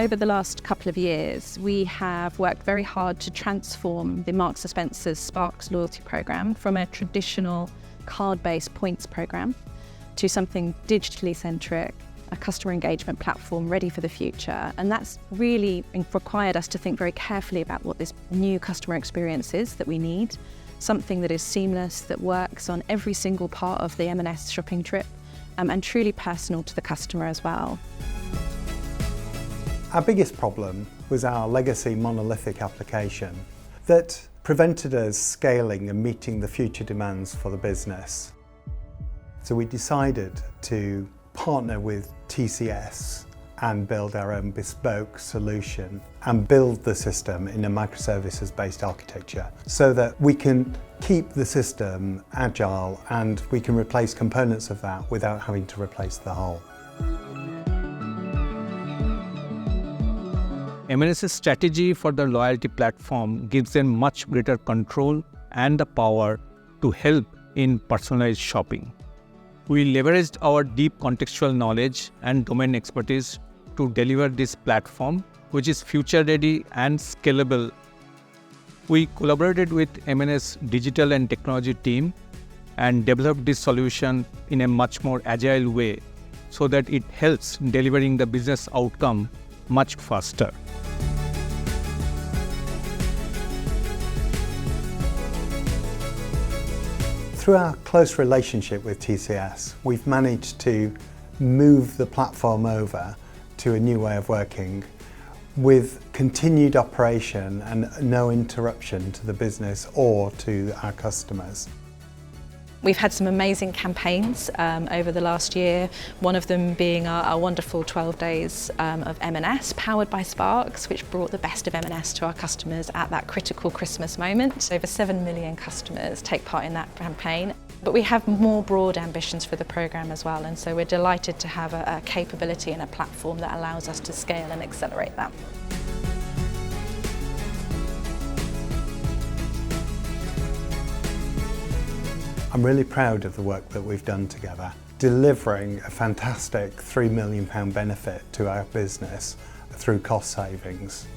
over the last couple of years, we have worked very hard to transform the Marks & Spencer's Sparks loyalty program from a traditional card-based points program to something digitally centric, a customer engagement platform ready for the future. And that's really required us to think very carefully about what this new customer experience is that we need, something that is seamless, that works on every single part of the M&S shopping trip, and truly personal to the customer as well. Our biggest problem was our legacy monolithic application that prevented us scaling and meeting the future demands for the business. So we decided to partner with TCS and build our own bespoke solution and build the system in a microservices-based architecture so that we can keep the system agile and we can replace components of that without having to replace the whole. M&S's strategy for the loyalty platform gives them much greater control and the power to help in personalized shopping. We leveraged our deep contextual knowledge and domain expertise to deliver this platform, which is future-ready and scalable. We collaborated with M&S digital and technology team and developed this solution in a much more agile way so that it helps delivering the business outcome much faster. Through our close relationship with TCS, we've managed to move the platform over to a new way of working with continued operation and no interruption to the business or to our customers. We've had some amazing campaigns over the last year, one of them being our wonderful 12 days of M&S powered by Sparks, which brought the best of M&S to our customers at that critical Christmas moment. Over 7 million customers take part in that campaign. But we have more broad ambitions for the programme as well, and so we're delighted to have a capability and a platform that allows us to scale and accelerate that. I'm really proud of the work that we've done together, delivering a fantastic £3 million benefit to our business through cost savings.